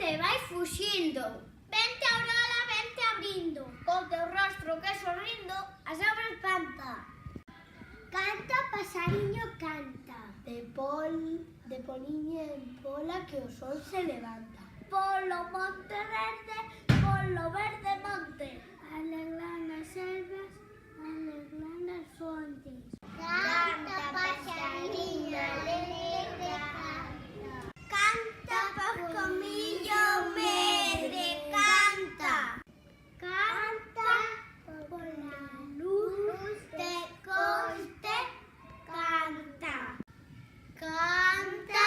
te vai fuxindo. Vente Aurora, vente abrindo. Co teu rostro que sorrindo, as abres espanta. Canta, pasariño, canta. De poliña en pola que o sol se levanta. Polo monte verde, polo verde monte. Alegran as selvas, alegran as fontes. Canta, pasariño, alegre canta. Canta, pascomillo, medre, canta. Canta, pola luz de coste, canta. Canta,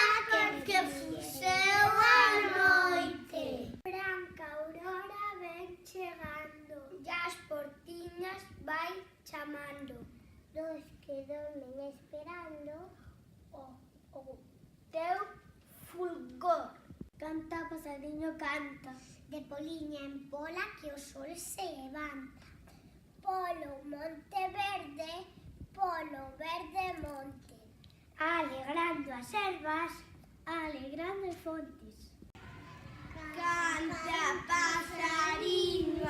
que fuxeu a noite. Branca aurora ven chegando, e as portiñas vai chamando. Dos que dormen esperando o teu fulgor. Canta, pasadiño, canta. De poliña en pola que o sol se levanta. Polo monte verde, polo verde monte. Alegrando as ervas, alegrando as fontes. Canta, pasariño,